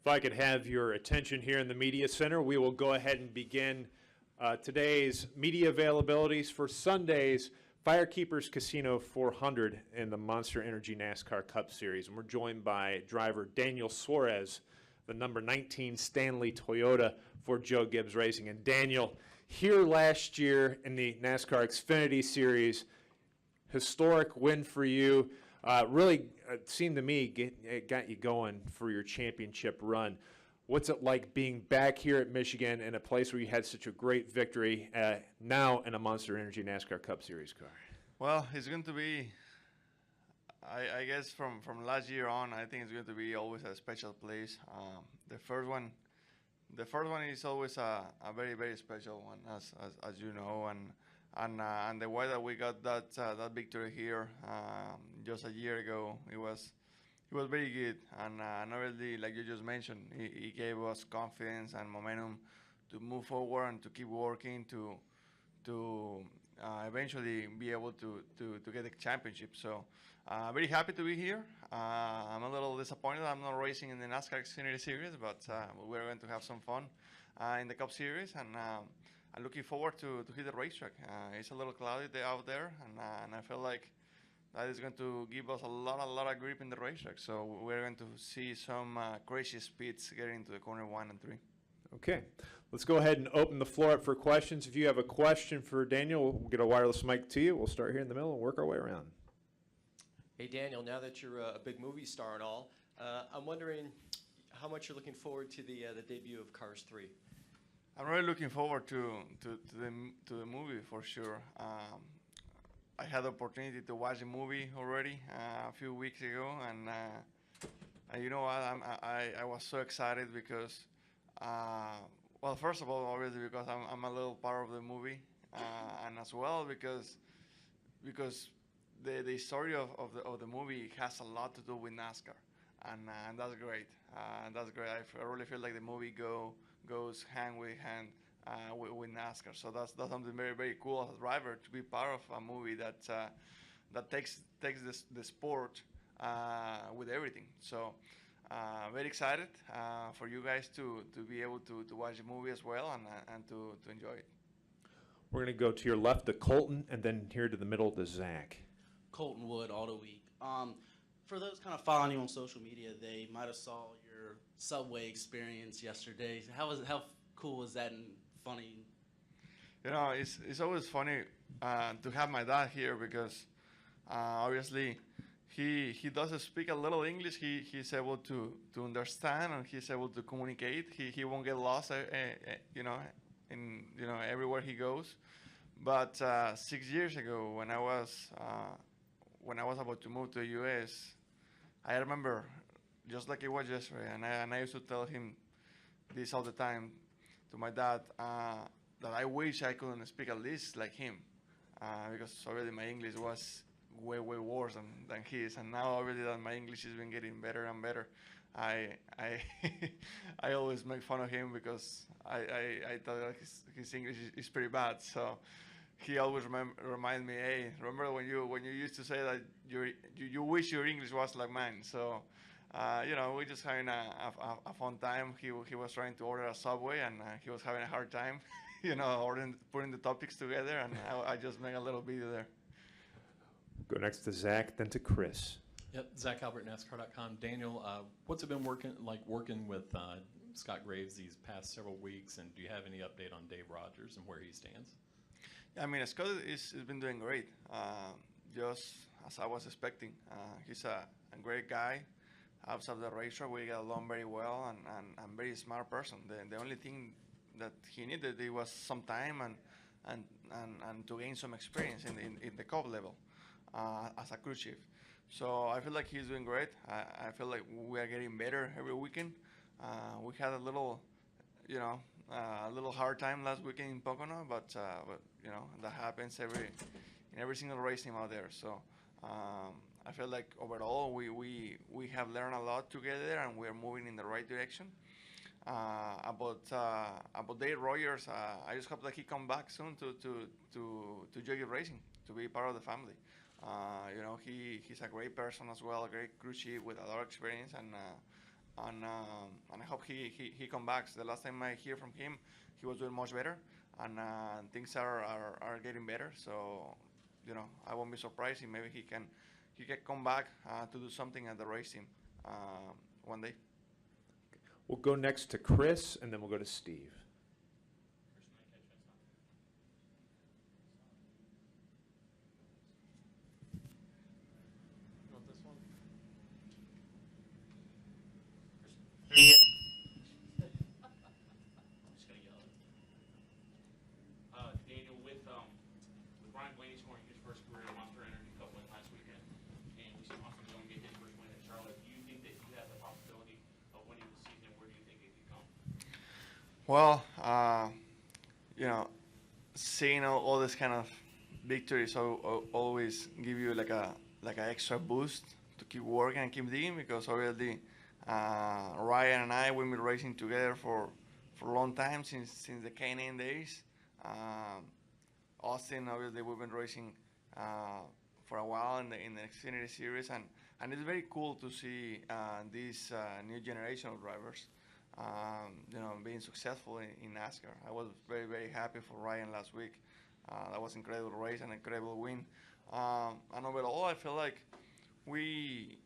If I could have your attention here in the Media Center, we will go ahead and begin today's media availabilities for Sunday's Firekeepers Casino 400 in the Monster Energy NASCAR Cup Series. And we're joined by driver Daniel Suarez, the number 19 Stanley Toyota for Joe Gibbs Racing. And Daniel, here last year in the NASCAR Xfinity Series, historic win for you. Really seemed to me it got you going for your championship run. What's it like being back here at Michigan in a place where you had such a great victory now in a Monster Energy NASCAR Cup Series car? Well, it's going to be, I guess from last year on, I think it's going to be always a special place. The first one is always a very, very special one, as you know, and the way that we got that victory here just a year ago, it was very good, and obviously, like you just mentioned, it gave us confidence and momentum to move forward and to keep working to eventually be able to get the championship. So very happy to be here. I'm a little disappointed I'm not racing in the NASCAR Xfinity Series, but we're going to have some fun in the Cup Series, and I'm looking forward to hit the racetrack. It's a little cloudy out there, and I feel like that is going to give us a lot of grip in the racetrack. So we're going to see some crazy speeds getting into the corner 1 and 3. Okay, let's go ahead and open the floor up for questions. If you have a question for Daniel, we'll get a wireless mic to you. We'll start here in the middle and work our way around. Hey Daniel, now that you're a big movie star and all, I'm wondering how much you're looking forward to the debut of Cars 3. I'm really looking forward to the movie for sure. I had the opportunity to watch the movie already a few weeks ago, and you know what? I was so excited because, well, first of all, obviously because I'm a little part of the movie, and as well because the story of the movie has a lot to do with NASCAR, and that's great. That's great. I really feel like the movie goes hand with hand with NASCAR. So that's something very, very cool as a driver to be part of a movie that takes the sport with everything. So very excited for you guys to be able to watch the movie as well and to enjoy it. We're going to go to your left to Colton and then here to the middle to Zach. Colton Wood, Auto Week. For those kind of following you on social media, they might have saw your subway experience yesterday. How cool was that and funny? You know, it's always funny to have my dad here because obviously he does speak a little English. He's able to understand and he's able to communicate. He won't get lost, everywhere he goes. But 6 years ago, when I was about to move to the U.S., I remember just like it was yesterday, and I used to tell him this all the time to my dad that I wish I couldn't speak at least like him because already my English was way worse than his, and now already that my English has been getting better and better. I I always make fun of him because I thought that his English is pretty bad. So he always remind me, hey, remember when you used to say that you wish your English was like mine. So we're just having a fun time. He was trying to order a Subway and he was having a hard time, putting the topics together, and I just made a little video there. Go next to Zach, then to Chris. Yep, Zach Albert, NASCAR.com. Daniel, what's it been working with Scott Graves these past several weeks, and do you have any update on Dave Rogers and where he stands? I mean, Scott has been doing great, just as I was expecting. He's a great guy. Outside the racetrack, we get along very well, and very smart person. The only thing that he needed it was some time and to gain some experience in the Cup level as a crew chief. So I feel like he's doing great. I feel like we are getting better every weekend. We had a little hard time last weekend in Pocono, but that happens in every single race team out there. So I feel like overall we have learned a lot together and we're moving in the right direction. About Dave Rogers, I just hope that he come back soon to Jockey Racing, to be part of the family. He's a great person as well, a great crew chief with a lot of experience, and I hope he come back. The last time I hear from him, he was doing much better, and things are getting better. So, you know, I won't be surprised if maybe he can come back to do something at the race team one day. We'll go next to Chris, and then we'll go to Steve. You want this one? I'm just gonna yell it. Daniel, with Ryan Blaney scoring his first career Monster Energy Cup win last weekend, and we see Austin Dillon get his first win at Charlotte, do you think that you have the possibility of winning the season? Where do you think it could come? Well, you know, seeing all this kind of victories always give you like a extra boost to keep working and keep digging, because obviously Ryan and I we've been racing together for a long time, since the K&N days. Austin, obviously we've been racing for a while in the Xfinity series, and it's very cool to see this new generation of drivers you know, being successful in NASCAR. I was very, very happy for Ryan last week. That was an incredible race, an incredible win. And overall, I feel like we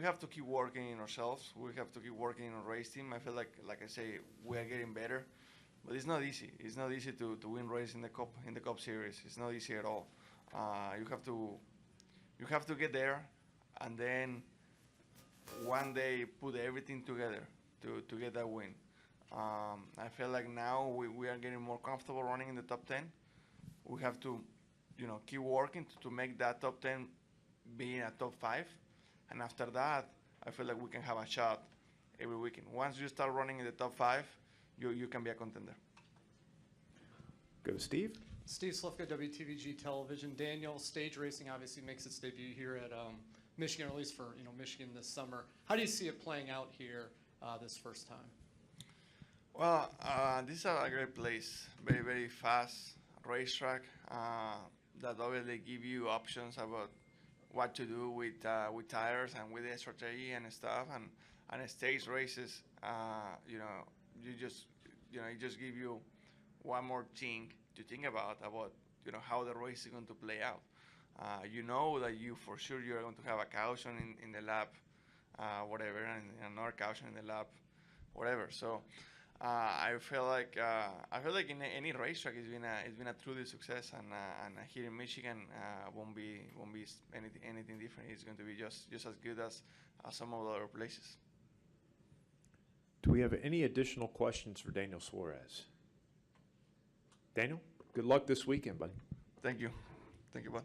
have to keep working in ourselves. We have to keep working in our race team. I feel like I say, we are getting better, but it's not easy. It's not easy to win race in the Cup Series. It's not easy at all. You have to get there, and then one day put everything together to get that win. I feel like now we are getting more comfortable running in the top 10. We have to, you know, keep working to make that top 10 being a top 5. And after that, I feel like we can have a shot every weekend. Once you start running in the top 5, you can be a contender. Go to Steve. Steve Slifka, WTVG Television. Daniel, stage racing obviously makes its debut here at Michigan, or at least for Michigan this summer. How do you see it playing out here this first time? Well, this is a great place. Very, very fast racetrack that obviously give you options about what to do with tires and with the strategy and stuff. And stage races, you know, it just give you one more thing to think about you know, how the race is going to play out. You know that for sure you're going to have a caution in the lap, whatever, and another caution in the lap, whatever. So I feel like in any racetrack it's been a truly success, and here in Michigan won't be anything different. It's going to be just as good as some of the other places. Do we have any additional questions for Daniel Suarez? Daniel, good luck this weekend, buddy. Thank you, bud.